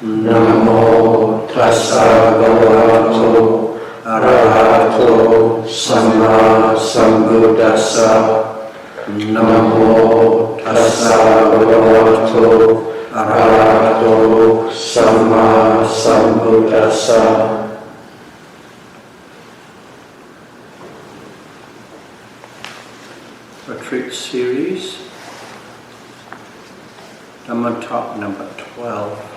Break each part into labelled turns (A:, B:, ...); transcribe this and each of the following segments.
A: Namo tassa bhagavato arahato samma sambuddhassa. Namo tassa bhagavato arahato samma sambuddhassa. Retreat series, Dhamma talk number 12.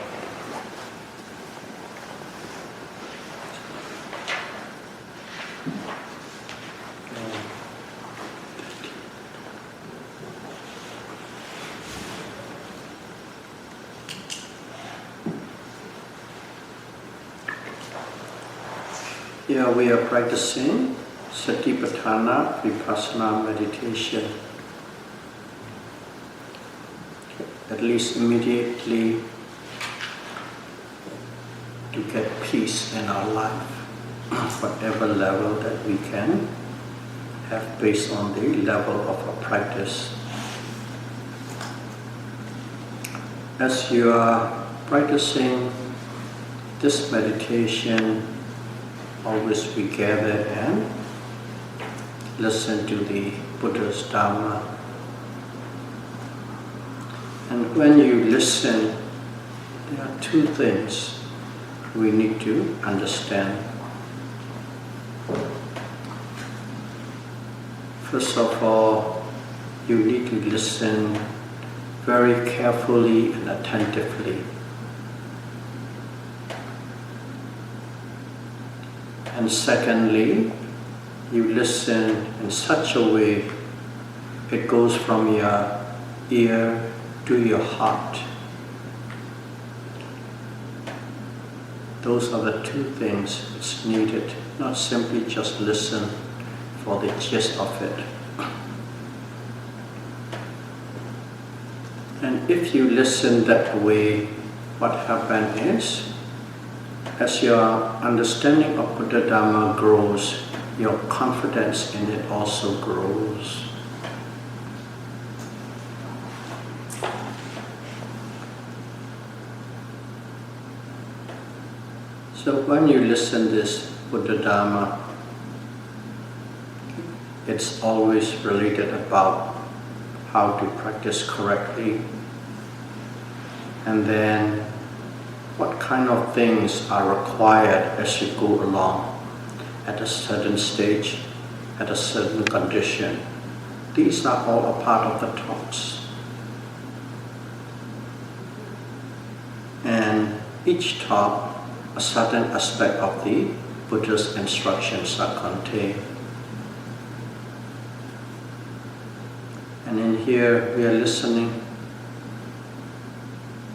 A: Here we are practicing Satipatthana Vipassana meditation. At least immediately to get peace in our life, whatever level that we can have based on the level of our practice. As you are practicing this meditation, always we gather and listen to the Buddha's Dhamma. And when you listen, there are two things we need to understand. First of all, you need to listen very carefully and attentively. And secondly, you listen in such a way it goes from your ear to your heart. Those are the two things that's needed, not simply just listen for the gist of it. And if you listen that way, what happens is, as your understanding of Buddha Dhamma grows, your confidence in it also grows. So when you listen this Buddha Dhamma, it's always related about how to practice correctly, and then what kind of things are required as you go along at a certain stage, at a certain condition. These are all a part of the talks. And each talk, a certain aspect of the Buddha's instructions are contained. And in here we are listening.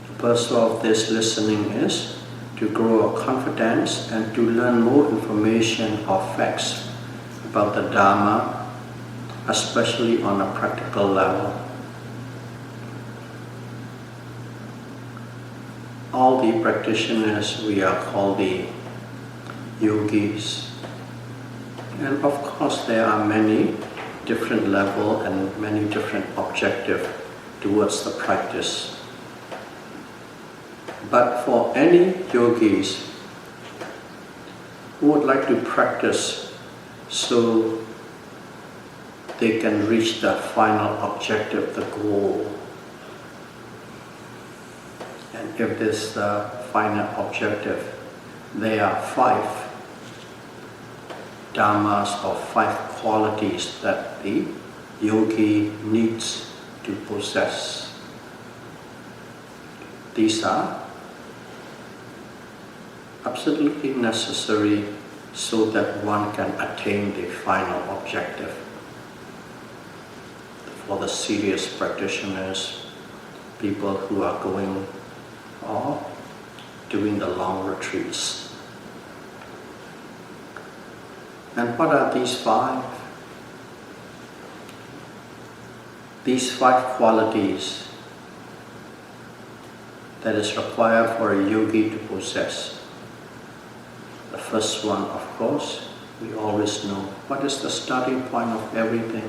A: The purpose of this listening is to grow our confidence and to learn more information or facts about the Dhamma, especially on a practical level. All the practitioners, we are called the yogis. And of course there are many different levels and many different objectives towards the practice. But for any yogis who would like to practice so they can reach the final objective, the goal, and if this is the final objective, there are 5 dhammas or 5 qualities that the yogi needs to possess. These are absolutely necessary so that one can attain the final objective. For the serious practitioners, people who are going or doing the long retreats. And what are these 5? These 5 qualities that is required for a yogi to possess. The first one, of course, we always know what is the starting point of everything.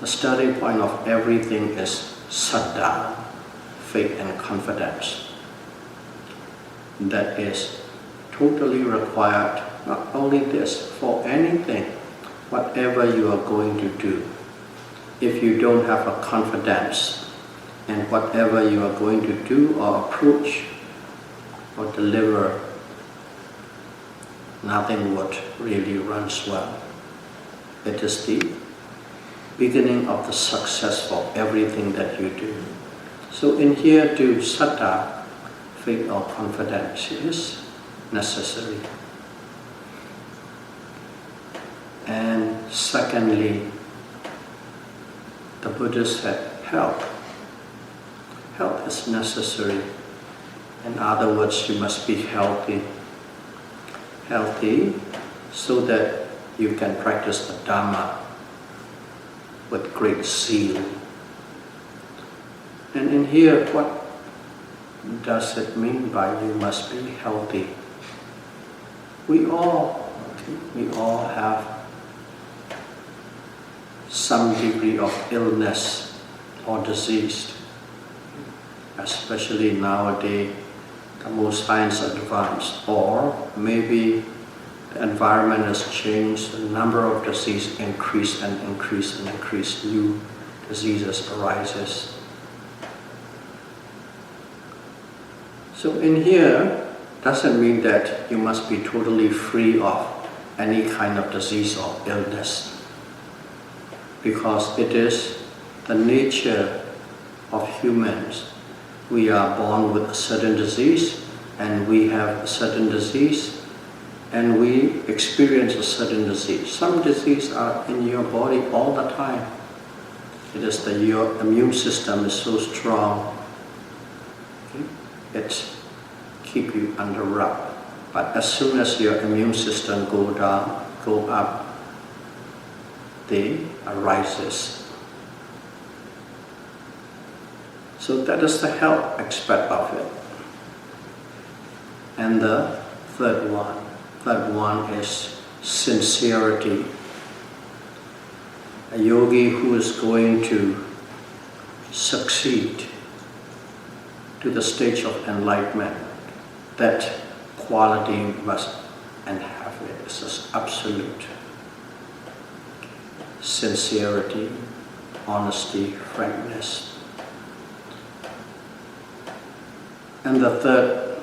A: The starting point of everything is saddha, faith and confidence. that is totally required. Not only this, for anything, whatever you are going to do, if you don't have a confidence in whatever you are going to do or approach or deliver, nothing would really run well. It is the beginning of the success for everything that you do. So in here too, saddha, faith or confidence, is necessary. And secondly, the Buddha said health. Health is necessary. In other words, you must be healthy. Healthy so that you can practice the Dhamma with great zeal. And in here, what does it mean by you must be healthy? We all have some degree of illness or disease. Especially nowadays, the more science advanced, or maybe the environment has changed, the number of diseases increase and increase and increase, new diseases arises. So in here, doesn't mean that you must be totally free of any kind of disease or illness, because it is the nature of humans. We are born with a certain disease, and we have a certain disease, and we experience a certain disease. Some diseases are in your body all the time. It is that your immune system is so strong, it keeps you under wrap. But as soon as your immune system go up, they arises. So that is the health aspect of it. And the third one is sincerity. A yogi who is going to succeed to the stage of enlightenment, that quality must and have it. This is absolute. Sincerity, honesty, frankness. And the third,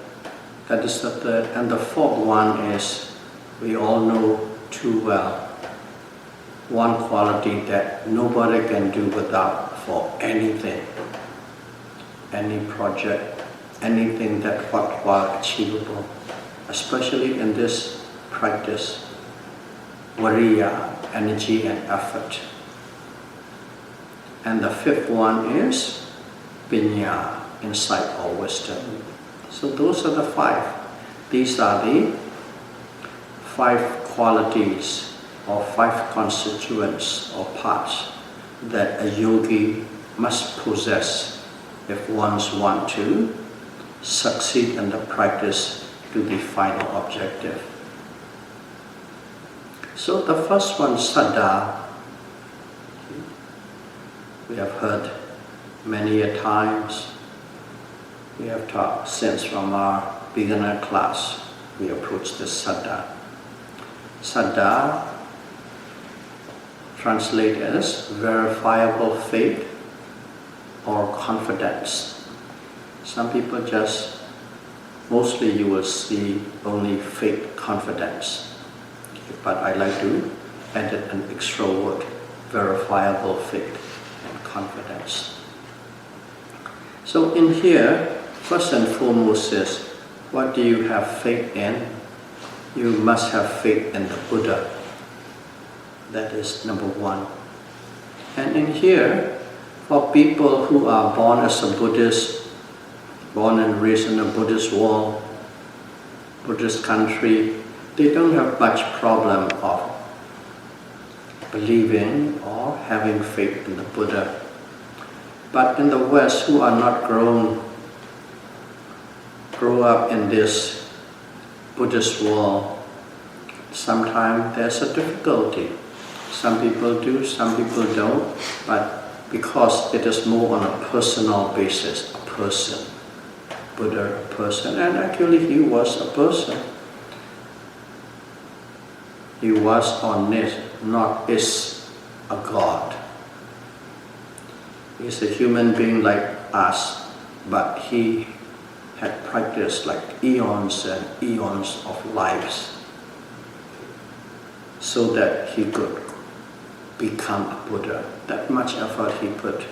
A: that is the third. And the fourth one is, we all know too well, one quality that nobody can do without for anything, any project, anything that what achievable, especially in this practice, viriya, energy and effort. And the fifth one is pinya, insight or wisdom. So those are the five. These are the five qualities or five constituents or parts that a yogi must possess if one wants to succeed in the practice to the final objective. So the first one, saddha, we have heard many a times. We have taught since from our beginner class, we approach this saddha. Saddha translated as verifiable faith or confidence. Some people just, mostly you will see only faith, confidence. But I like to add an extra word, verifiable faith and confidence. So in here, first and foremost is, what do you have faith in? You must have faith in the Buddha. That is number one. And in here, for people who are born as a Buddhist, born and raised in a Buddhist world, Buddhist country, they don't have much problem of believing or having faith in the Buddha. But in the West, who are not grow up in this Buddhist world, sometimes there's a difficulty. Some people do, some people don't, but because it is more on a personal basis, a person. Buddha a person, and actually he was a person. He was or not is a god. He's a human being like us, but he had practiced like eons and eons of lives so that he could become a Buddha. That much effort he put.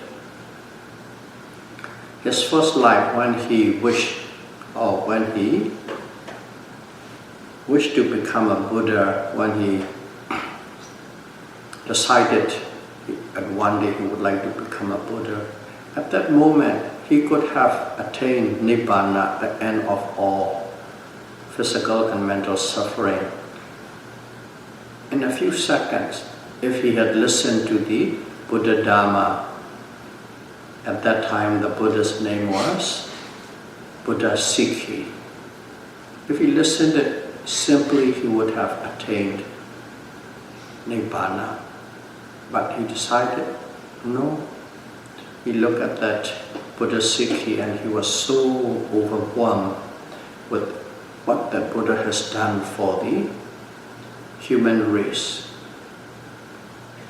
A: His first life, when he wished to become a Buddha, when he decided that one day he would like to become a Buddha, at that moment he could have attained Nibbana, the end of all physical and mental suffering, in a few seconds, if he had listened to the Buddha Dhamma. At that time the Buddha's name was Buddha Sikhi. If he listened it simply, he would have attained Nibbana. But he decided, no. He looked at that Buddha Sikhi and he was so overwhelmed with what that Buddha has done for the human race,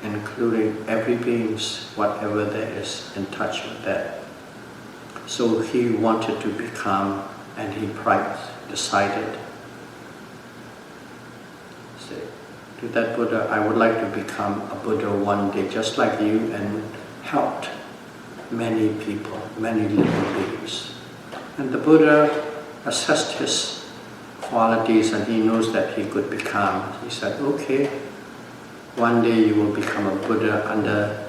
A: including every beings, whatever there is in touch with that. So he wanted to become, and he decided, say to that Buddha, I would like to become a Buddha one day, just like you, and helped many people, many living beings. And the Buddha assessed his qualities and he knows that he could become. He said, okay, one day you will become a Buddha under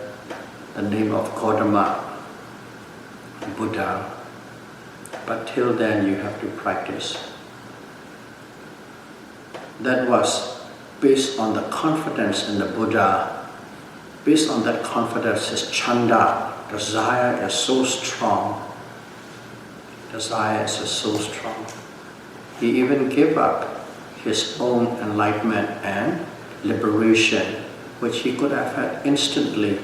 A: the name of Gautama Buddha, but till then you have to practice. That was based on the confidence in the Buddha. Based on that confidence, his chanda, desire is so strong. Desire is so strong. He even gave up his own enlightenment and liberation, which he could have had instantly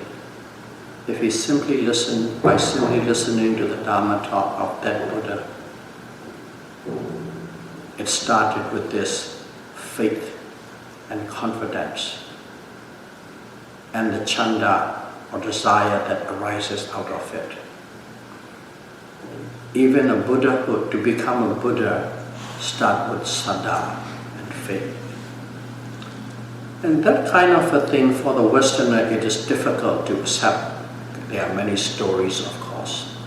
A: if he simply listened, by simply listening to the Dhamma talk of that Buddha. It started with this faith and confidence and the chanda or desire that arises out of it. Even a Buddhahood, to become a Buddha, start with saddha and faith. And that kind of a thing for the Westerner, it is difficult to accept. There are many stories, of course.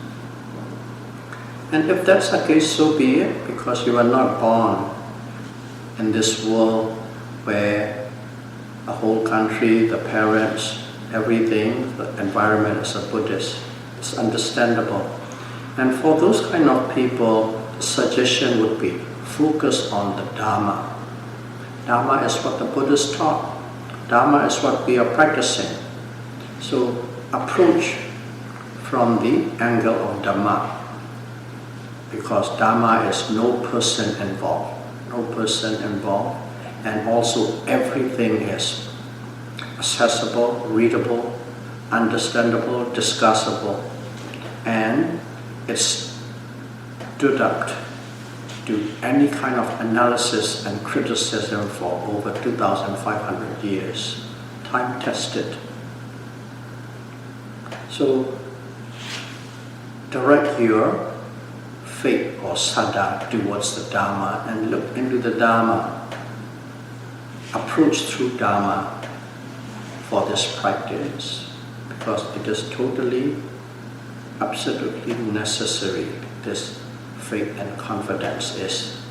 A: And if that's the case, so be it, because you are not born in this world where a whole country, the parents, everything, the environment is a Buddhist. It's understandable. And for those kind of people, the suggestion would be focus on the Dhamma. Dhamma is what the Buddhists taught. Dhamma is what we are practicing. So approach from the angle of Dhamma, because Dhamma is no person involved. No person involved, and also everything is accessible, readable, understandable, discussable, and it's stood up to any kind of analysis and criticism for over 2,500 years, time tested. So direct your faith or saddha towards the Dhamma and look into the Dhamma. Approach through Dhamma for this practice, because it is totally, absolutely necessary. This faith and confidence is,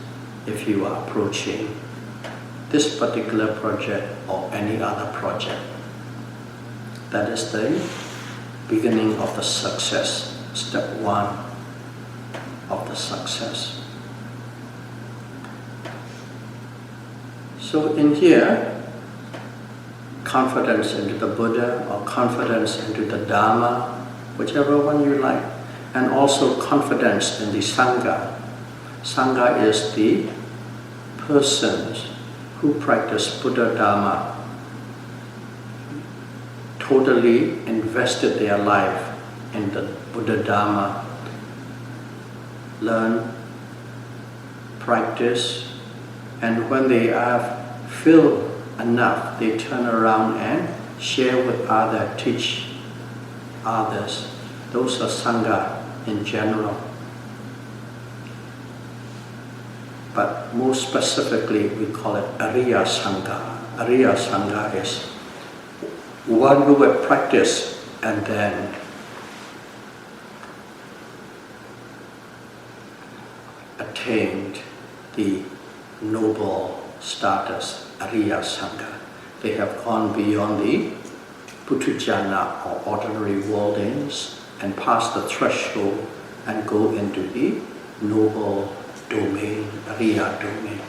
A: if you are approaching this particular project or any other project. That is the beginning of the success, step one of the success. So in here, confidence into the Buddha or confidence into the Dhamma, whichever one you like, and also confidence in the Sangha. Sangha is the persons who practice Buddha Dhamma, totally invested their life in the Buddha Dhamma, learn practice, and when they have filled enough, they turn around and share with others, teach others. Those are Sangha in general. But more specifically, we call it Ariya Sangha. Ariya Sangha is one who will practice and then attained the noble status, Ariya Sangha. They have gone beyond the Putujana or ordinary worldlings and past the threshold and go into the noble domain, Ariya domain.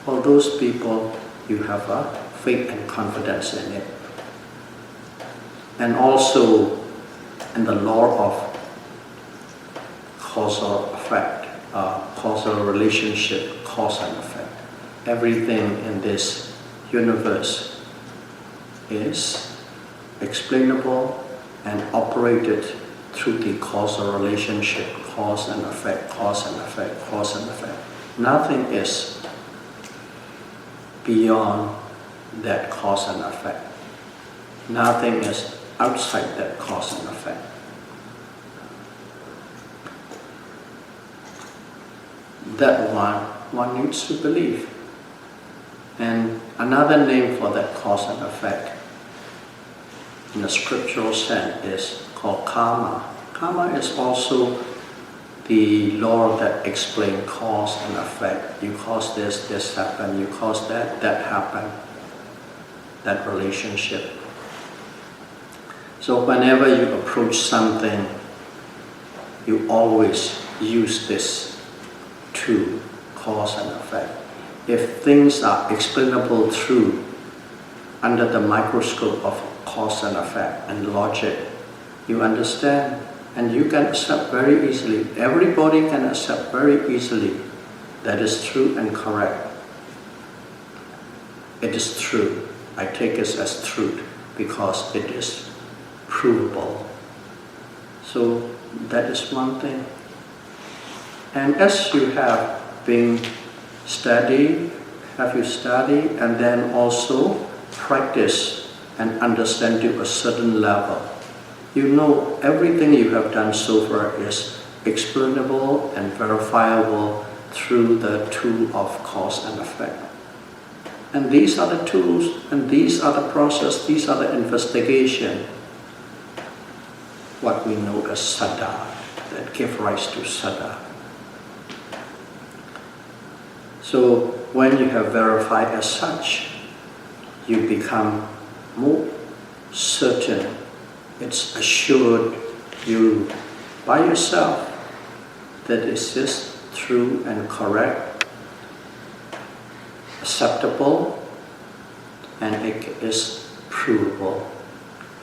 A: For those people, you have a faith and confidence in it. And also in the law of causal effect, causal relationship, cause and effect. Everything in this universe is explainable and operated through the causal relationship, cause and effect, cause and effect, cause and effect. Nothing is beyond that cause and effect. Nothing is outside that cause and effect. That one needs to believe. And another name for that cause and effect in a scriptural sense is called karma. Karma is also the law that explains cause and effect. You cause this, this happened. You cause that, that happened. That relationship. So whenever you approach something, you always use this to cause and effect. If things are explainable through under the microscope of cause and effect and logic, you understand and you can accept very easily. Everybody can accept very easily that is true and correct. It is true. I take it as truth because it is provable. So that is one thing. And as you have been studied and then also practice and understand to a certain level, you know everything you have done so far is explainable and verifiable through the tool of cause and effect. And these are the tools, and these are the process, these are the investigation, what we know as Saddha, that give rise to Saddha. So when you have verified as such, you become more certain. It's assured you by yourself that it's just true and correct, acceptable, and it is provable.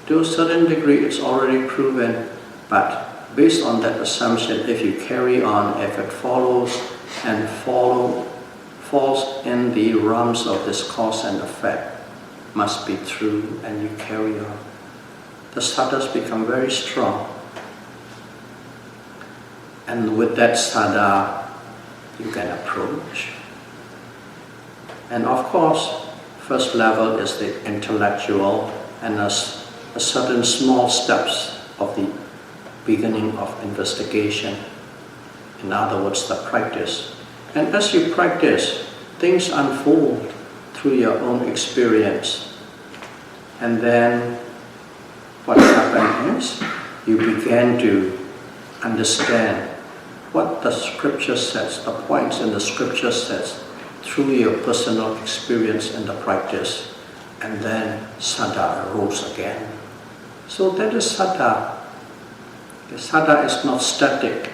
A: To a certain degree it's already proven, but based on that assumption, if you carry on, if it follows and falls in the realms of this cause and effect, must be true, and you carry on, the sadhas become very strong. And with that sadha, you can approach. And of course, first level is the intellectual, and a certain small steps of the beginning of investigation. In other words, the practice. And as you practice, things unfold through your own experience. And then what happens is you begin to understand what the scripture says, the points in the scripture says, through your personal experience in the practice. And then Saddha arose again. So that is Saddha. The Saddha is not static.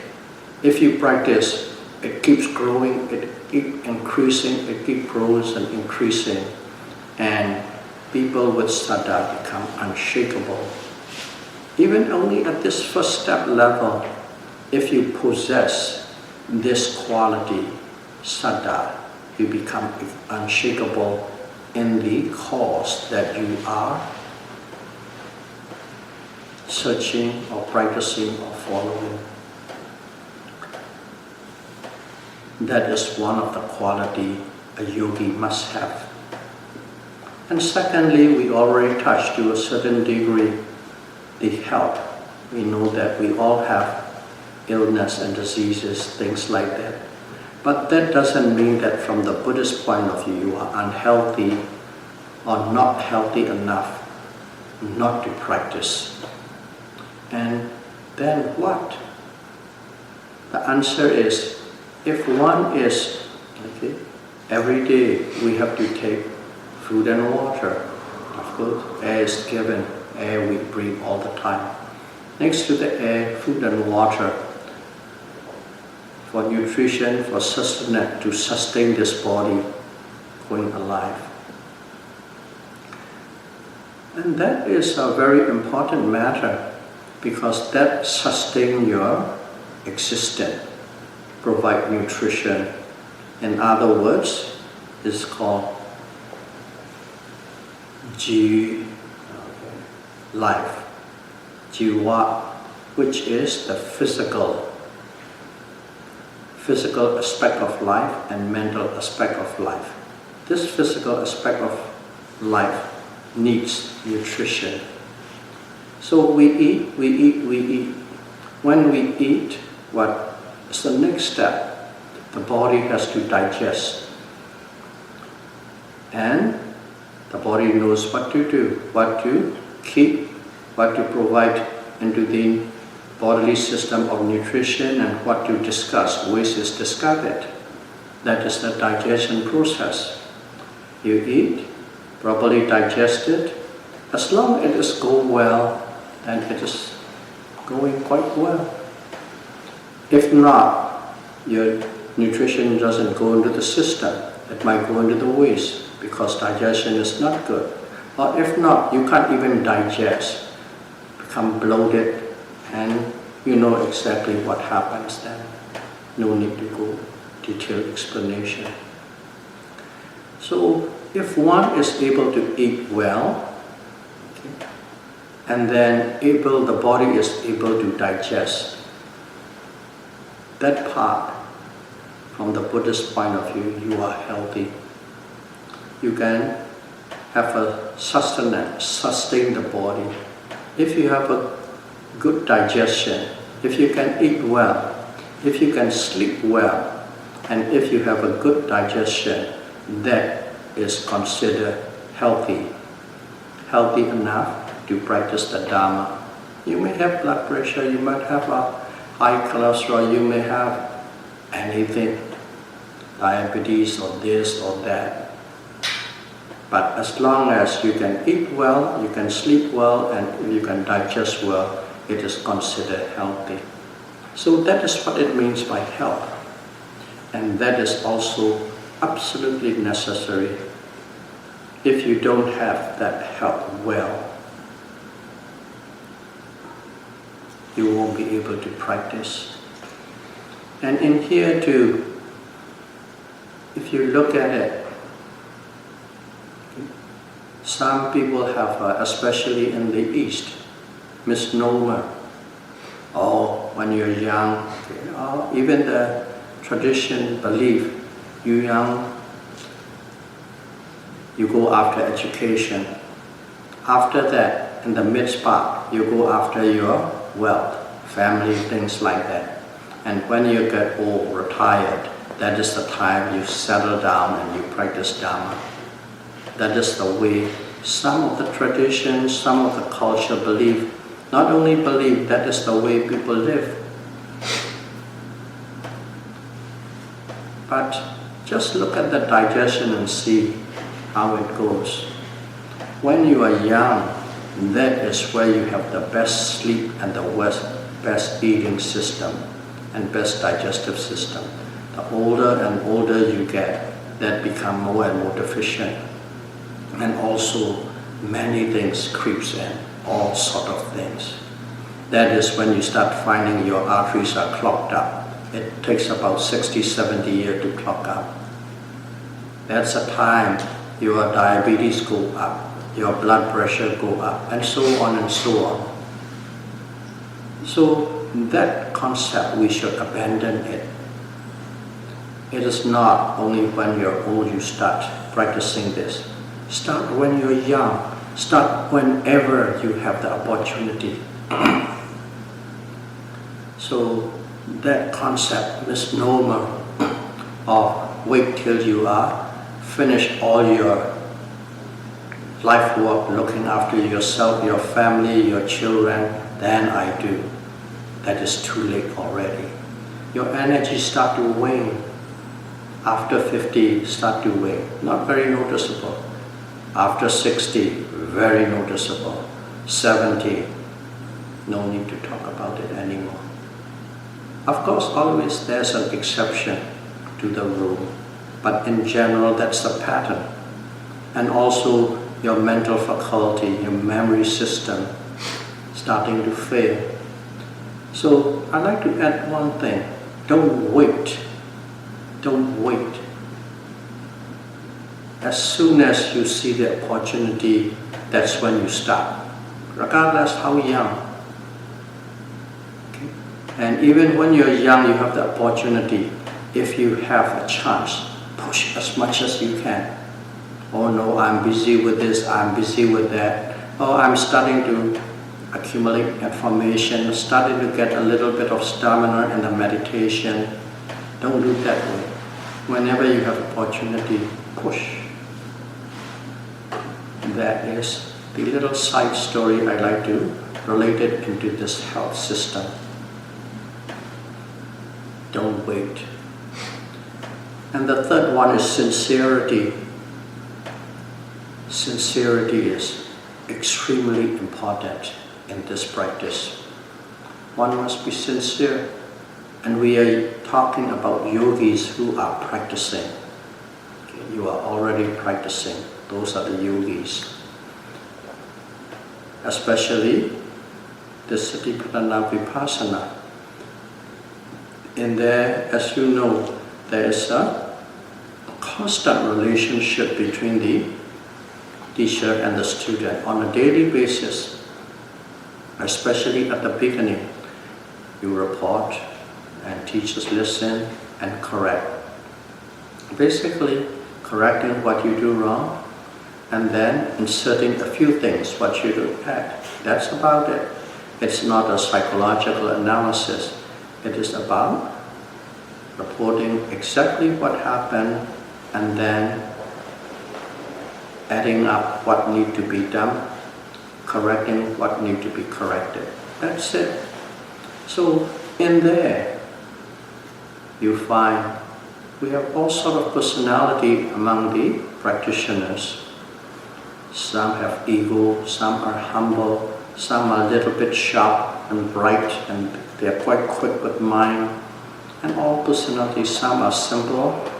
A: If you practice, it keeps growing, it keeps increasing, it keeps growing and increasing. And people with Saddha become unshakable. Even only at this first step level, if you possess this quality, Saddha, you become unshakable in the cause that you are searching or practicing or following. That is one of the quality a yogi must have. And secondly, we already touched to a certain degree the health. We know that we all have illness and diseases, things like that. But that doesn't mean that from the Buddhist point of view you are unhealthy or not healthy enough not to practice. And then what? The answer is, if one is, every day we have to take food and water. Of course, air is given, air we breathe all the time. Next to the air, food and water for nutrition, for sustenance, to sustain this body going alive. And that is a very important matter because that sustains your existence, provide nutrition. In other words, it's called life, jiva, which is the physical aspect of life and mental aspect of life. This physical aspect of life needs nutrition. So we eat. When we eat, what is the next step? The body has to digest. And the body knows what to do, what to keep, what to provide into the bodily system of nutrition and what to discuss, waste is discarded. That is the digestion process. You eat, properly digested. As long as it is going well, then it is going quite well. If not, your nutrition doesn't go into the system. It might go into the waste because digestion is not good. Or if not, you can't even digest, become bloated, and you know exactly what happens then. No need to go detailed explanation. So if one is able to eat well, and then the body is able to digest, that part, from the Buddhist point of view, you are healthy. You can have a sustenance, sustain the body. If you have a good digestion, if you can eat well, if you can sleep well, and if you have a good digestion, that is considered healthy. Healthy enough to practice the Dhamma. You may have blood pressure, you might have a high cholesterol, you may have anything, diabetes or this or that. But as long as you can eat well, you can sleep well, and you can digest well, it is considered healthy. So that is what it means by health. And that is also absolutely necessary. If you don't have that health well, you won't be able to practice. And in here too, if you look at it, some people have, especially in the East, misnomer. Or when you're young, or even the tradition belief, you're young, you go after education. After that, in the mid part, you go after your wealth, family, things like that. And when you get old, retired, that is the time you settle down and you practice Dhamma. That is the way some of the traditions, some of the culture believe. Not only believe, that is the way people live. But just look at the digestion and see how it goes. When you are young, that is where you have the best sleep and the best eating system and best digestive system. The older and older you get, that become more and more deficient. And also many things creeps in, all sort of things. That is when you start finding your arteries are clogged up. It takes about 60, 70 years to clog up. That's the time your diabetes go up, your blood pressure go up, and so on and so on. So that concept, we should abandon it. It is not only when you're old you start practicing this. Start when you're young. Start whenever you have the opportunity. So that concept, misnomer of wait till you are finished all your life work, looking after yourself, your family, your children, then I do. That is too late already. Your energy start to wane. After 50, start to wane. Not very noticeable. After 60, very noticeable. 70, no need to talk about it anymore. Of course, always there's an exception to the rule, but in general, that's the pattern. And also, your mental faculty, your memory system, starting to fail. So, I'd like to add one thing. Don't wait. Don't wait. As soon as you see the opportunity, that's when you start, regardless how young. Okay? And even when you're young, you have the opportunity. If you have a chance, push as much as you can. Oh no, I'm busy with this, I'm busy with that. Oh, I'm starting to accumulate information, starting to get a little bit of stamina in the meditation. Don't do it that way. Whenever you have opportunity, push. That is the little side story I like to relate it into this health system. Don't wait. And the third one is sincerity. Sincerity is extremely important in this practice. One must be sincere. And we are talking about yogis who are practicing. Okay, you are already practicing. Those are the yogis. Especially the Satipatthana Vipassana. In there, as you know, there is a constant relationship between the teacher and the student on a daily basis. Especially at the beginning, you report and teachers listen and correct. Basically, correcting what you do wrong and then inserting a few things what you do right. That's about it. It's not a psychological analysis. It is about reporting exactly what happened and then adding up what need to be done, correcting what need to be corrected. That's it. So in there, you find we have all sort of personality among the practitioners. Some have ego, some are humble, some are a little bit sharp and bright, and they are quite quick with mind. And all personalities, some are simple,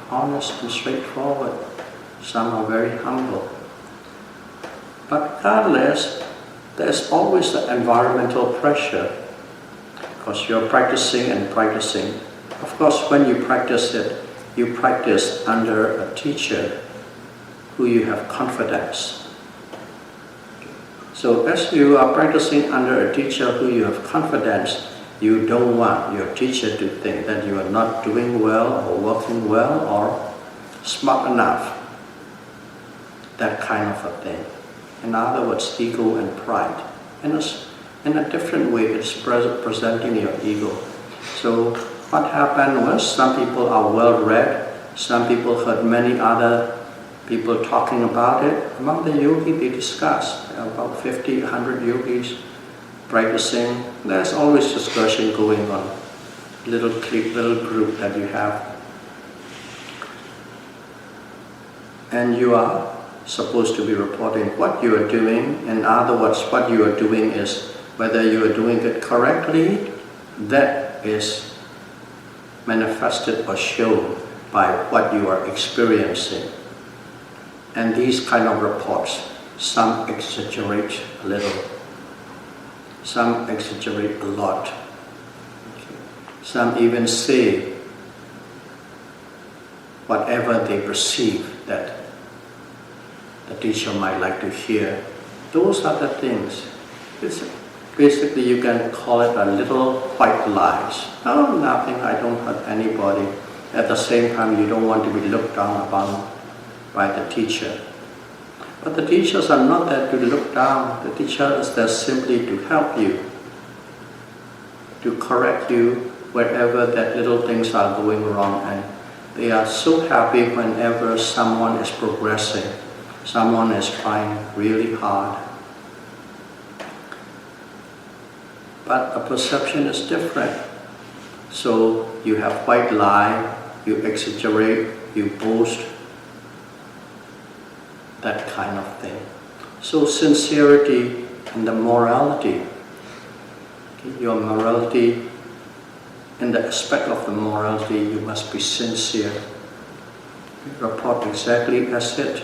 A: honest and straightforward. Some are very humble. But regardless, there's always the environmental pressure, because you're practicing and practicing. Of course, when you practice it, you practice under a teacher who you have confidence. So as you are practicing under a teacher who you have confidence, you don't want your teacher to think that you are not doing well or working well or smart enough. That kind of a thing. In other words, ego and pride. In a different way, it's presenting your ego. So what happened was some people are well-read, some people heard many other people talking about it. Among the yogis, they discuss about 50, 100 yogis practicing. There's always discussion going on. Little clique, little group that you have. And you are supposed to be reporting what you are doing. In other words, what you are doing is whether you are doing it correctly, that is manifested or shown by what you are experiencing. And these kind of reports, some exaggerate a little, some exaggerate a lot. Okay. Some even say whatever they perceive that the teacher might like to hear. Those are the things. Basically, you can call it a little white lies. Oh, nothing, I don't hurt anybody. At the same time, you don't want to be looked down upon by the teacher. But the teachers are not there to look down. The teacher is there simply to help you, to correct you wherever that little things are going wrong. And they are so happy whenever someone is progressing, someone is trying really hard. But the perception is different. So you have white lie, you exaggerate, you boast, that kind of thing. So sincerity and the morality, your morality, in the aspect of the morality, you must be sincere. You report exactly as it.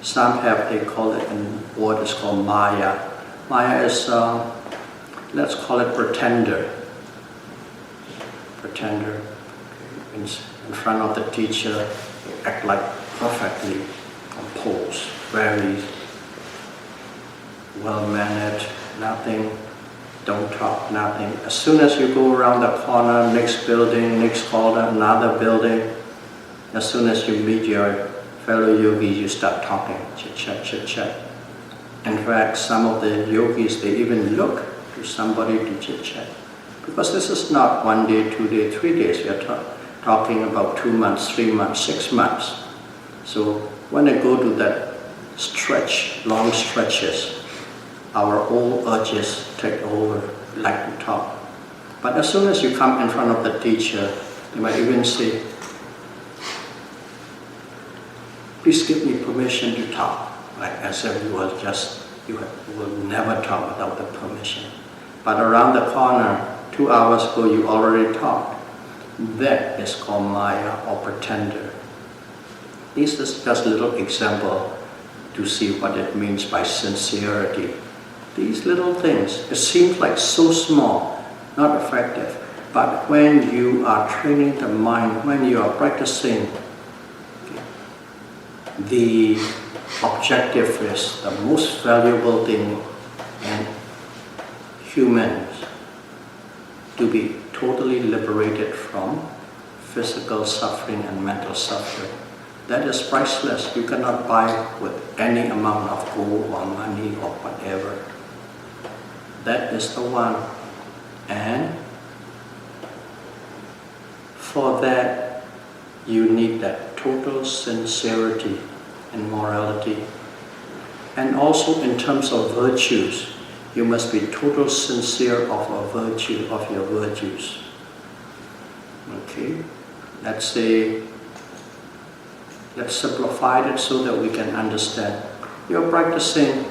A: Some have, they call it, in word is called Maya. Maya is, let's call it pretender. Pretender. In front of the teacher, you act like perfectly composed, very well-mannered, nothing, don't talk, nothing. As soon as you go around the corner, next building, next corner, another building, as soon as you meet your fellow yogis, you start talking, chit-chat, chit-chat. In fact, some of the yogis, they even look to somebody to chit-chat. Because this is not 1 day, 2 days, 3 days. We are talking about 2 months, 3 months, 6 months. So when I go to that stretch, long stretches, our old urges take over, like to talk. But as soon as you come in front of the teacher, you might even say, please give me permission to talk. Like as if you will never talk without the permission. But around the corner, 2 hours ago you already talked. That is called Maya or pretender. This is just a little example to see what it means by sincerity. These little things, it seems like so small, not effective. But when you are training the mind, when you are practicing, the objective is the most valuable thing in humans, to be totally liberated from physical suffering and mental suffering. That is priceless. You cannot buy with any amount of gold or money or whatever. That is the one. And for that, you need that total sincerity and morality. And also in terms of virtues, you must be total sincere of a virtue, of your virtues. Okay? Let's simplify it so that we can understand. You're practicing,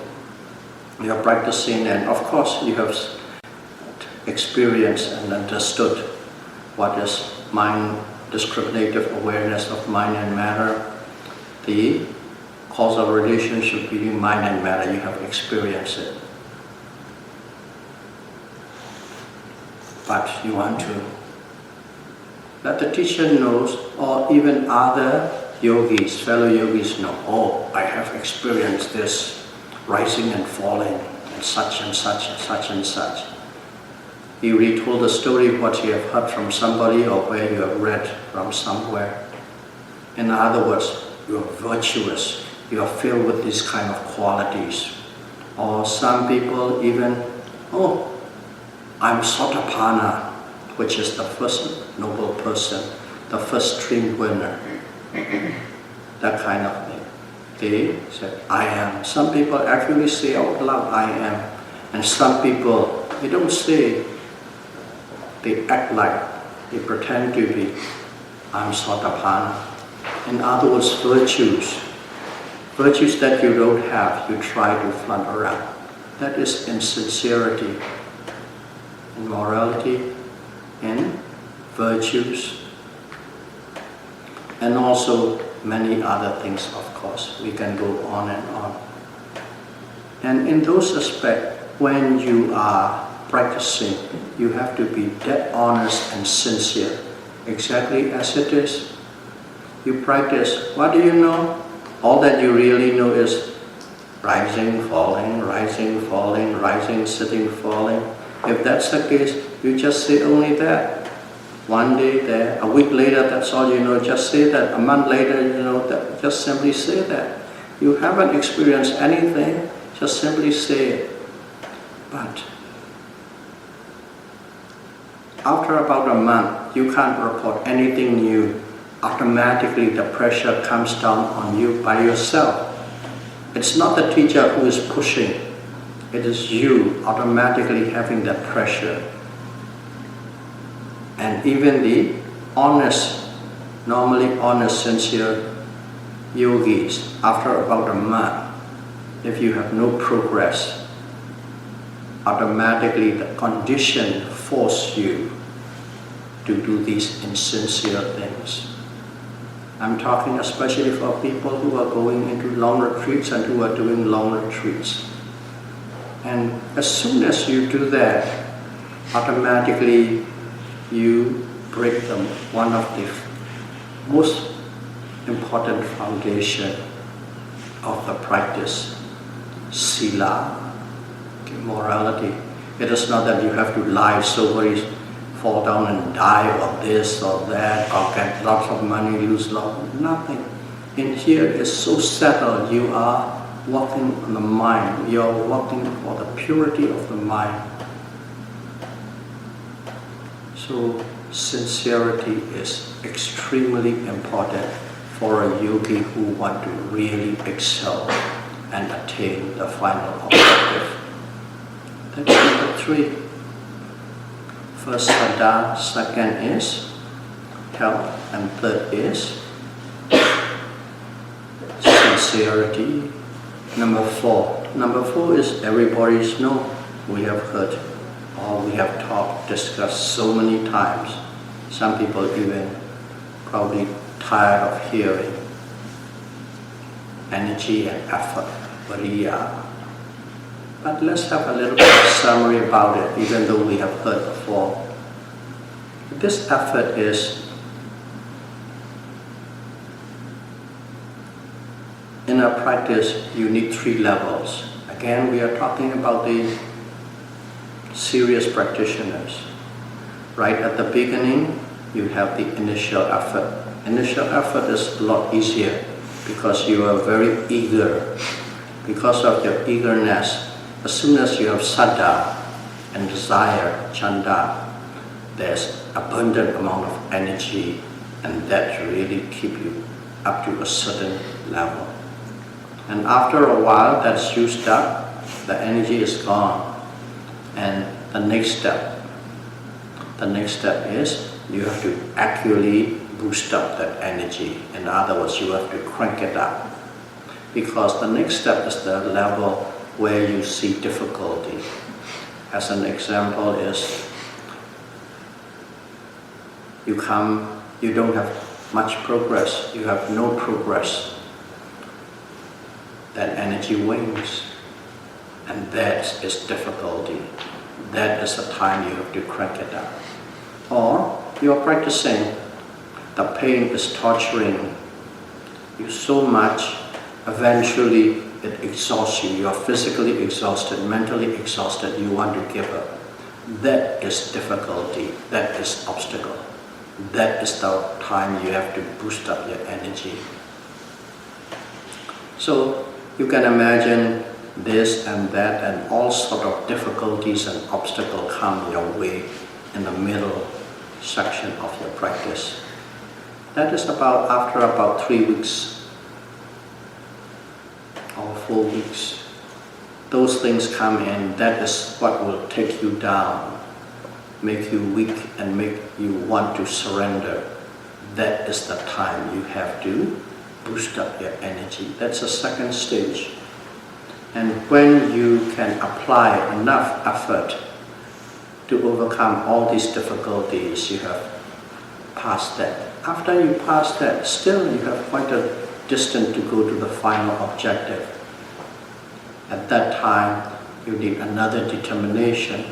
A: and of course you have experienced and understood what is mind, discriminative awareness of mind and matter, the causal relationship between mind and matter. You have experienced it. But you want to let the teacher knows, or even other yogis, fellow yogis know, oh, I have experienced this rising and falling, and such and such and such and such. You retold the story what you have heard from somebody or where you have read from somewhere. In other words, you are virtuous, you are filled with these kind of qualities. Or some people even, oh, I'm Sotapanna, which is the first noble person, the first stream winner. That kind of thing. They say, I am. Some people actually say out loud, I am. And some people, they don't say, they act like, they pretend to be, I'm Sotapanna. In other words, virtues. Virtues that you don't have, you try to flaunt around. That is insincerity. In morality, in virtues, and also many other things, of course. We can go on and on. And in those aspects, when you are practicing, you have to be dead honest and sincere, exactly as it is. You practice, what do you know? All that you really know is rising, falling, rising, falling, rising, sitting, falling. If that's the case, you just say only that. One day there, a week later, that's all you know, just say that. A month later, you know that, just simply say that. You haven't experienced anything, just simply say it. But after about a month, you can't report anything new. Automatically the pressure comes down on you by yourself. It's not the teacher who is pushing. It is you automatically having that pressure. And even the honest, normally honest, sincere yogis, after about a month, if you have no progress, automatically the condition force you to do these insincere things. I'm talking especially for people who are going into long retreats and who are doing long retreats. And as soon as you do that, automatically you break them, one of the most important foundation of the practice, sila, morality. It is not that you have to lie so very, fall down and die or this or that, or get lots of money, lose lots, nothing. In here is so settled, you are walking on the mind, you are walking for the purity of the mind. So sincerity is extremely important for a yogi who want to really excel and attain the final objective. That's number 3. First, Saddha, second is health, and third is sincerity. Number 4. Number 4 is everybody's know. We have heard, or we have talked, discussed so many times. Some people even probably tired of hearing. Energy and effort, variya. But let's have a little bit of summary about it, even though we have heard before. This effort is, in our practice, you need 3 levels. Again, we are talking about the serious practitioners. Right at the beginning, you have the initial effort. Initial effort is a lot easier because you are very eager. Because of your eagerness, as soon as you have saddha and desire, chanda, there's abundant amount of energy, and that really keep you up to a certain level. And after a while that's used up, the energy is gone. And the next step is you have to accurately boost up that energy. In other words, you have to crank it up. Because the next step is the level where you see difficulty. As an example is, you don't have much progress, you have no progress. That energy wanes, and that is difficulty. That is the time you have to crank it up. Or you're practicing, the pain is torturing you so much, eventually it exhausts you. You are physically exhausted, mentally exhausted, you want to give up. That is difficulty, that is obstacle. That is the time you have to boost up your energy. So you can imagine this and that and all sort of difficulties and obstacles come your way in the middle section of your practice. That is after about 3 weeks or 4 weeks. Those things come in, that is what will take you down, make you weak and make you want to surrender. That is the time you have to boost up your energy. That's the second stage. And when you can apply enough effort to overcome all these difficulties, you have passed that. After you pass that, still you have quite a distance to go to the final objective. At that time, you need another determination.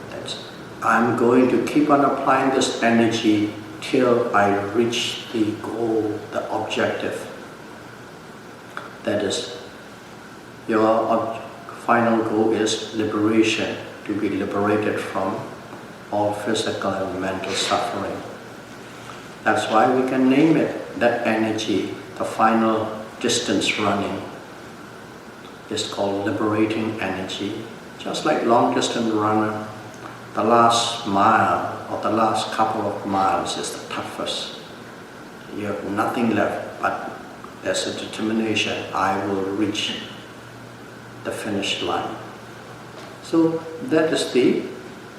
A: That's, I'm going to keep on applying this energy till I reach the goal, the objective. That is Your final goal is liberation, to be liberated from all physical and mental suffering. That's why we can name it, that energy, the final distance running, is called liberating energy. Just like long distance runner, the last mile or the last couple of miles is the toughest. You have nothing left, but there's a determination, I will reach the finish line. So that is the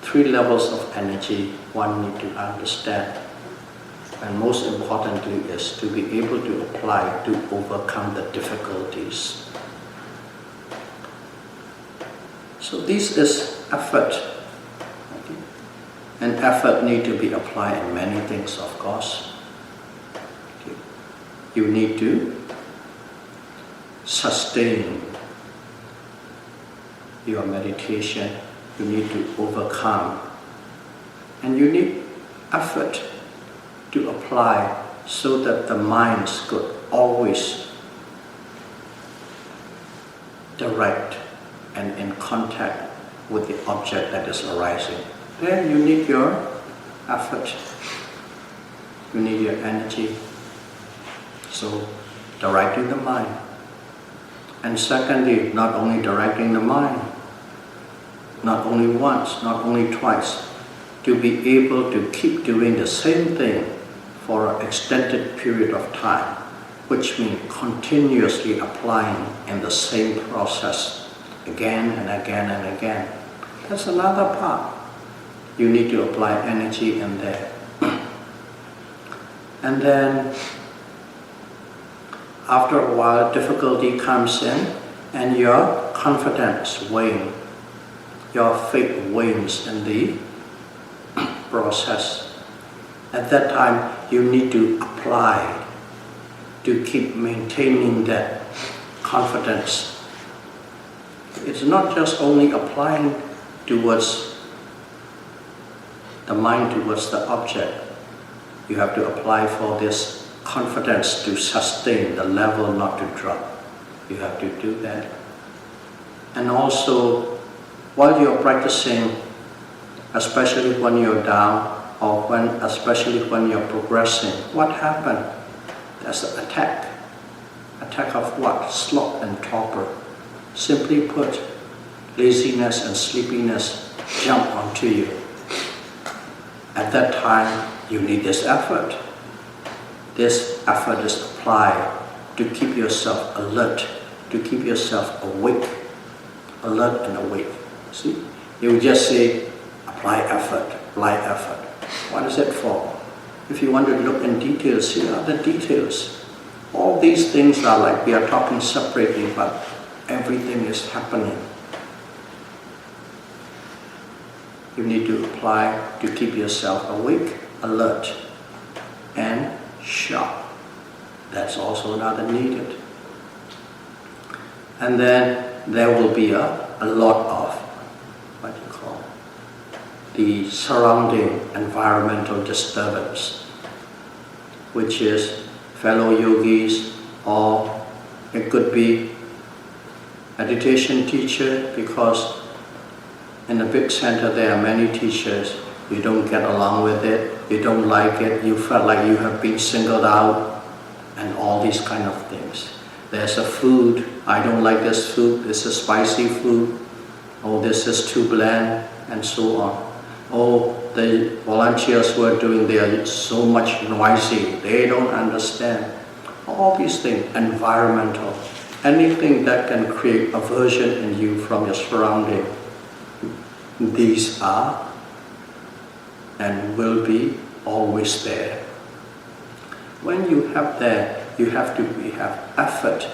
A: 3 levels of energy one need to understand. And most importantly is to be able to apply to overcome the difficulties. So this is effort. Okay? And effort need to be applied in many things, of course. Okay? You need to sustain your meditation. You need to overcome. And you need effort to apply so that the minds could always direct and in contact with the object that is arising. Then you need your effort. You need your energy. So directing the mind. And secondly, not only directing the mind, not only once, not only twice, to be able to keep doing the same thing for an extended period of time, which means continuously applying in the same process again and again and again. That's another part. You need to apply energy in there. And then after a while difficulty comes in and your confidence wanes, your faith wanes in the process. At that time you need to apply to keep maintaining that confidence. It's not just only applying towards the mind, towards the object. You have to apply for this confidence to sustain the level, not to drop. You have to do that. And also, while you're practicing, especially when you're down, or especially when you're progressing, what happened? There's an attack. Attack of what? Sloth and torpor. Simply put, laziness and sleepiness jump onto you. At that time, you need this effort. This effort is applied to keep yourself alert, to keep yourself awake, alert and awake. See, you just say, apply effort, apply effort. What is it for? If you want to look in details, here are the details. All these things are like we are talking separately, but everything is happening. You need to apply to keep yourself awake, alert, and sharp. That's also another needed. And then there will be a lot of what you call the surrounding environmental disturbance, which is fellow yogis, or it could be meditation teacher, because in a big center there are many teachers. You don't get along with it, you don't like it, you felt like you have been singled out, and all these kind of things. There's a food, I don't like this food, this is spicy food, oh this is too bland, and so on. Oh, the volunteers who are doing, they are so much noisy, they don't understand. All these things, environmental, anything that can create aversion in you from your surrounding, these are and will be always there. When you have that, you have to have effort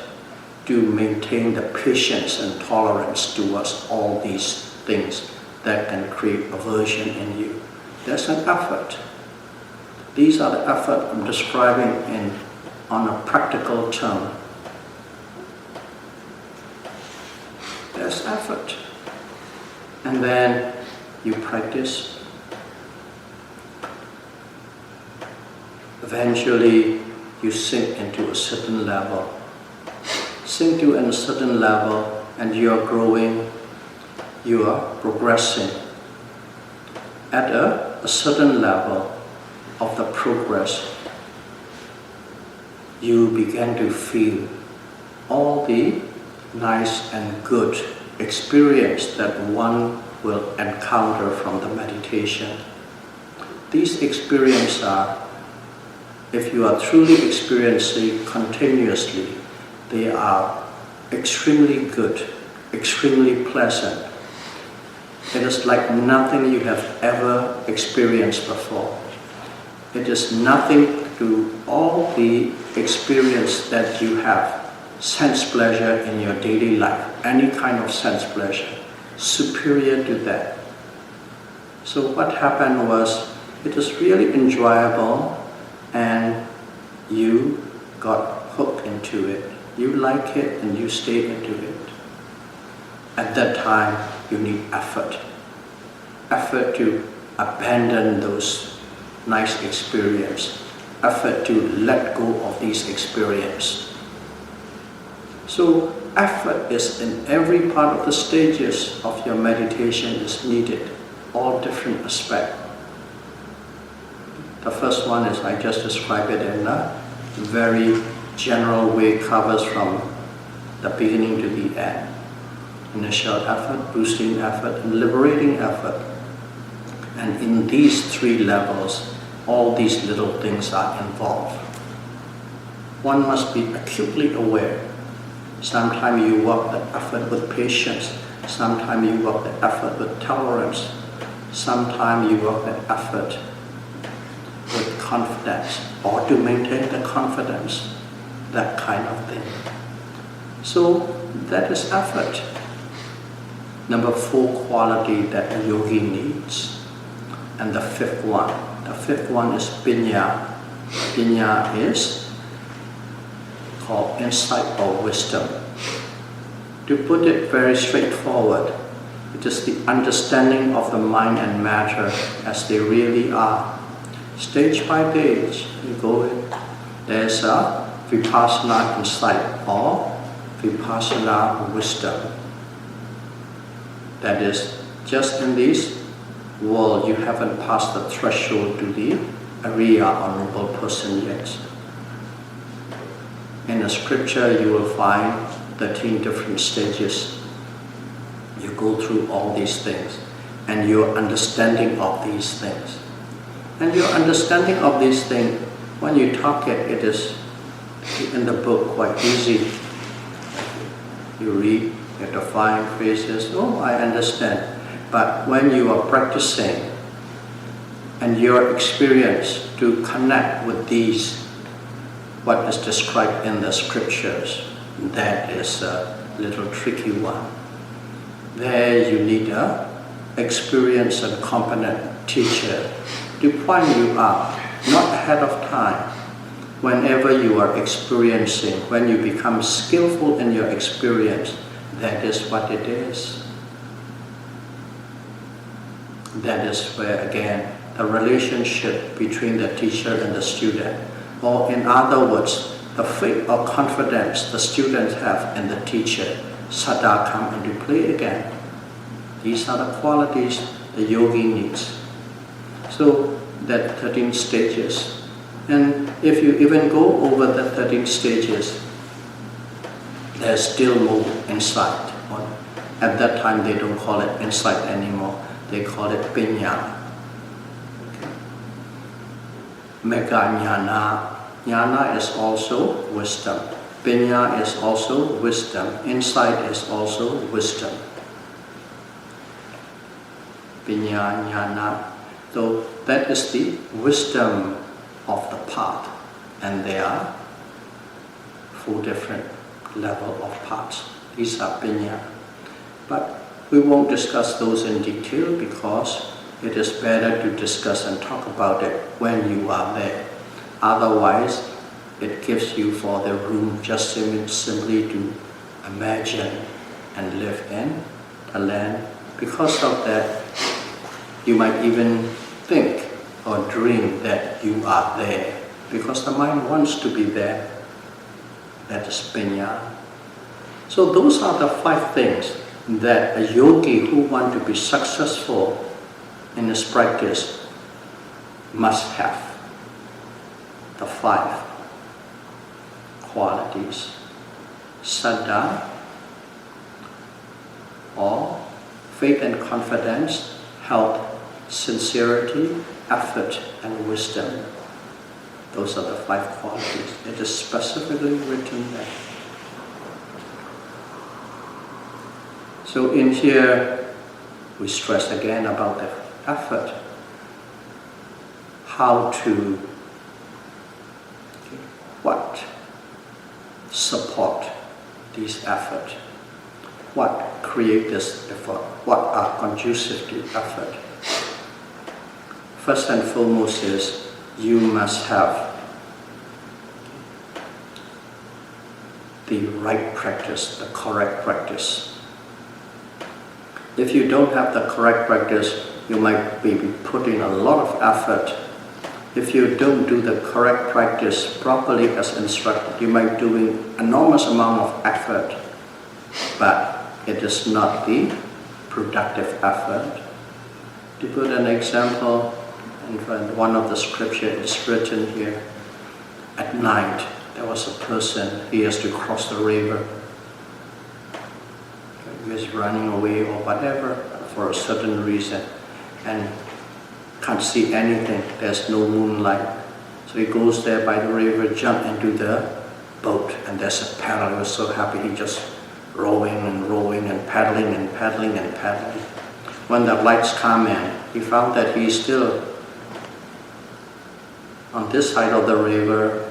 A: to maintain the patience and tolerance towards all these things that can create aversion in you. There's an effort. These are the effort I'm describing on a practical term. There's effort. And then you practice. Eventually, you sink into a certain level. Sink to a certain level, and you are growing, you are progressing. At a certain level of the progress, you begin to feel all the nice and good experience that one will encounter from the meditation. These experiences are, if you are truly experiencing continuously, they are extremely good, extremely pleasant. It is like nothing you have ever experienced before. It is nothing to all the experience that you have, sense pleasure in your daily life, any kind of sense pleasure, superior to that. So what happened was, it is really enjoyable and you got hooked into it. You like it and you stay into it. At that time, you need effort. Effort to abandon those nice experiences. Effort to let go of these experiences. So effort is in every part of the stages of your meditation is needed, all different aspects. The first one is, I just described it in a very general way, covers from the beginning to the end. Initial effort, boosting effort, and liberating effort. And in these three levels, all these little things are involved. One must be acutely aware. Sometimes you work the effort with patience. Sometimes you work the effort with tolerance. Sometimes you work the effort with confidence, or to maintain the confidence, that kind of thing. So that is effort. Number 4 quality that a yogi needs. And the fifth one is pinya. Pinya is called insight or wisdom. To put it very straightforward, it is the understanding of the mind and matter as they really are. Stage by stage, you go in. There's a vipassana insight or vipassana wisdom. That is, just in this world, you haven't passed the threshold to the Ariya or noble person yet. In the scripture, you will find 13 different stages. You go through all these things, and your understanding of these things. And your understanding of these things, when you talk it, it is in the book quite easy. You read, you have to find phrases, oh, I understand. But when you are practicing, and your experience to connect with these, what is described in the scriptures, that is a little tricky one. There you need an experienced and competent teacher to point you out, not ahead of time. Whenever you are experiencing, when you become skillful in your experience, that is what it is. That is where, again, the relationship between the teacher and the student, or in other words, the faith or confidence the students have in the teacher, saddha come into play again. These are the qualities the yogi needs. So that 13 stages. And if you even go over the 13 stages, there's still more insight. At that time they don't call it insight anymore. They call it pinya. Mega jnana. Jnana is also wisdom. Pinya is also wisdom. Insight is also wisdom. Pinya, jnana. So that is the wisdom of the path. And there are 4 different levels of paths. These are pinya. But we won't discuss those in detail because it is better to discuss and talk about it when you are there. Otherwise, it gives you for the room just simply to imagine and live in the land. Because of that, you might even think or dream that you are there. Because the mind wants to be there. That is pinya. So those are the 5 things that a yogi who wants to be successful in his practice must have. The 5 qualities. Saddha, or faith and confidence, health, sincerity, effort, and wisdom. Those are the 5 qualities. It is specifically written there. So in here, we stress again about the effort. How to, what support this effort? What create this effort? What are conducive to effort? First and foremost is you must have the right practice, the correct practice. If you don't have the correct practice, you might be putting a lot of effort. If you don't do the correct practice properly as instructed, you might be doing enormous amount of effort, but it is not the productive effort. To put an example, in one of the scripture is written here, at night there was a person, he has to cross the river. He was running away or whatever for a certain reason and can't see anything, there's no moonlight. So he goes there by the river, jump into the boat, and there's a paddle. He was so happy, he just rowing and rowing and paddling and paddling and paddling. When the lights come in, he found that he's still on this side of the river,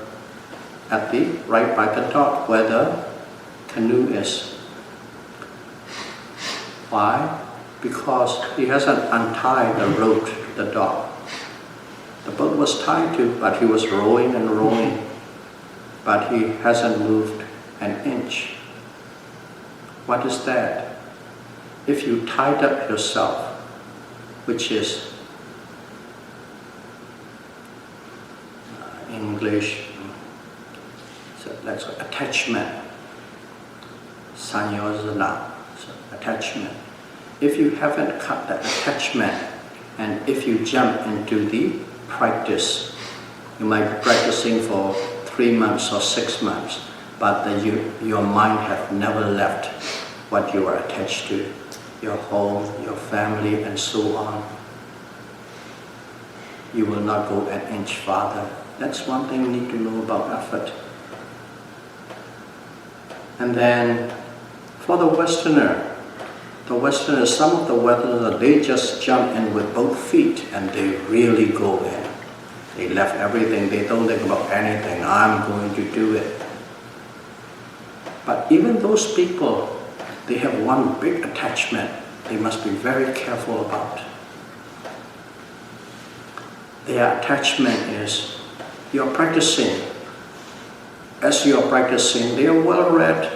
A: at the right by the dock where the canoe is. Why? Because he hasn't untied the rope to the dock. The boat was tied to, but he was rowing and rowing, but he hasn't moved an inch. What is that? If you tied up yourself, which is in English, so that's attachment, sanyojana, so attachment. If you haven't cut the attachment, and if you jump into the practice, you might be practicing for 3 months or 6 months, but your mind have never left what you are attached to, your home, your family, and so on. You will not go an inch farther. That's one thing you need to know about effort. And then for the Westerner, some of the Westerners, they just jump in with both feet and they really go in. They left everything, they don't think about anything, I'm going to do it. But even those people, they have one big attachment they must be very careful about. Their attachment is, you're practicing. As you're practicing, they are well read,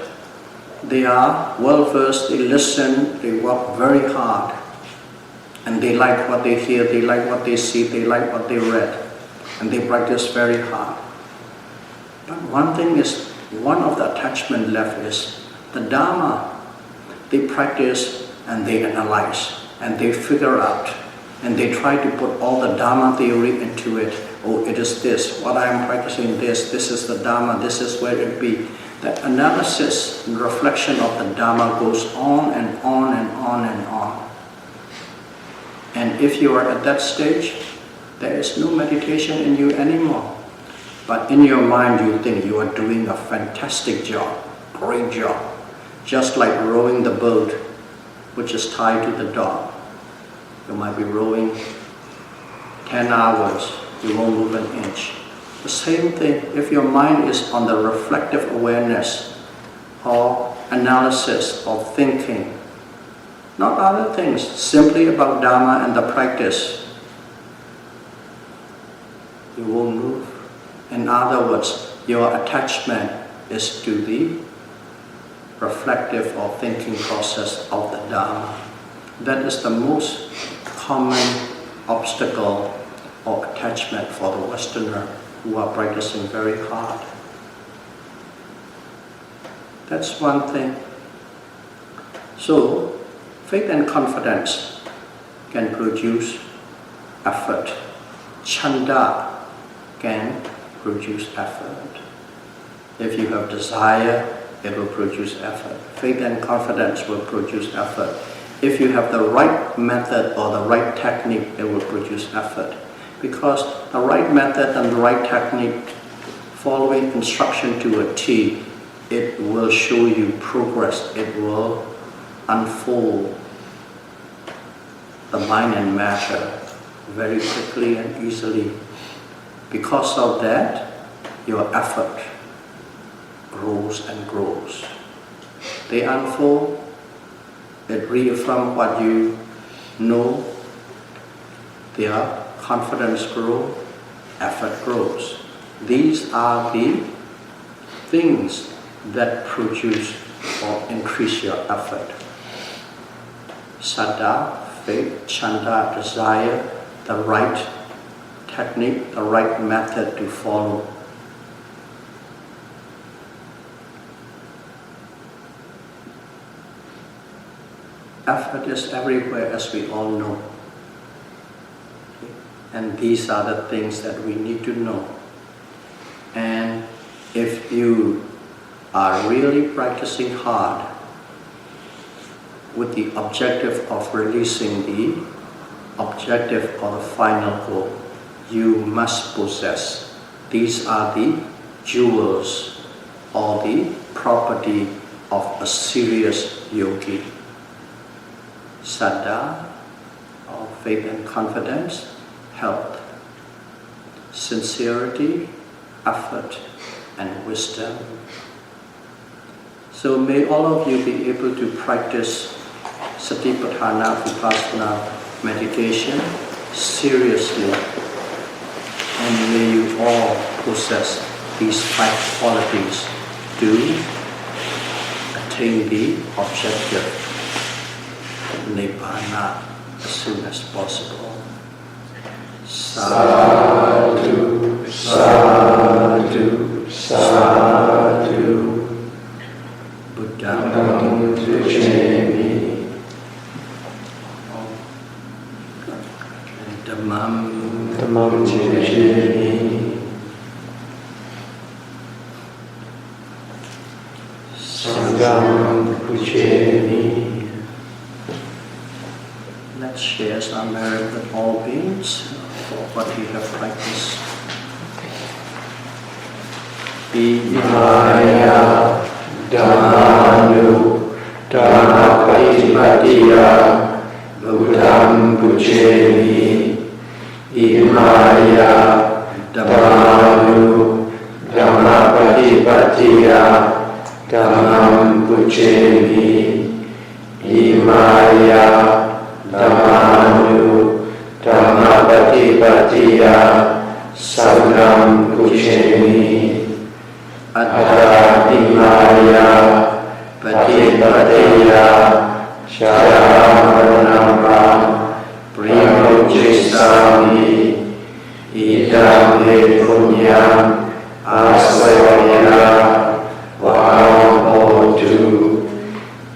A: they are well versed, they listen, they work very hard. And they like what they hear, they like what they see, they like what they read. And they practice very hard. But one thing is, one of the attachment left is the Dhamma. They practice and they analyze and they figure out and they try to put all the Dhamma theory into it. Oh, it is this, what I am practicing this is the Dhamma, this is where it be. That analysis and reflection of the Dhamma goes on and on and on and on. And if you are at that stage, there is no meditation in you anymore. But in your mind you think you are doing a fantastic job, great job. Just like rowing the boat, which is tied to the dock. You might be rowing 10 hours, you won't move an inch. The same thing, if your mind is on the reflective awareness or analysis or thinking, not other things, simply about Dhamma and the practice, you won't move. In other words, your attachment is to the reflective or thinking process of the Dhamma. That is the most common obstacle or attachment for the Westerner who are practicing very hard. That's one thing. So, faith and confidence can produce effort. Chanda can produce effort. If you have desire, it will produce effort. Faith and confidence will produce effort. If you have the right method or the right technique, it will produce effort. Because the right method and the right technique, following instruction to a T, it will show you progress. It will unfold the mind and matter very quickly and easily. Because of that, your effort grows and grows. They unfold, it reaffirms what you know, their confidence grows, effort grows. These are the things that produce or increase your effort. Saddha, faith, chanda, desire, the right technique, the right method to follow. Effort is everywhere, as we all know. And these are the things that we need to know. And if you are really practicing hard with the objective of releasing the objective or the final goal, you must possess. These are the jewels or the property of a serious yogi. Saddha, or faith and confidence, health, sincerity, effort, and wisdom. So may all of you be able to practice Satipatthana Vipassana meditation seriously, and may you all possess these 5 qualities to attain the objective Nibbana as soon as possible. Sadhu, sadhu, sadhu. Buddham pujaami. Dhammam pujaami. Sangham pujaami. Let's share some merit with all beings for what we have practiced. Imaya Dhammanu Dhammapatipatiya Buddham Pujaami. Imaya Dhammanu Dhammapatipatiya Dhammam Pujaami. Imaya Dhammanu Dhammapatipatiya Sangham Pujaami. Atta imaya patipatiya Sharamanamma Primujjisami. Idam me punyam asvaya vahamhotu.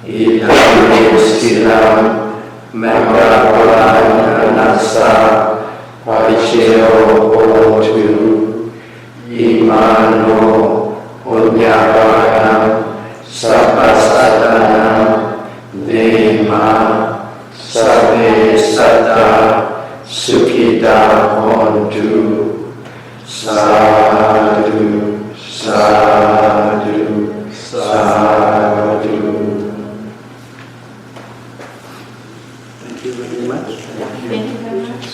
A: Idam me stilam Megapalayanasa Paiceo Hotu. Imano Punyavadam Sabbasadanam Dema Sabbe Satta Sukhita Hontu. Sadhu, sadhu, sadhu. Thank you very much.
B: Thank you very much.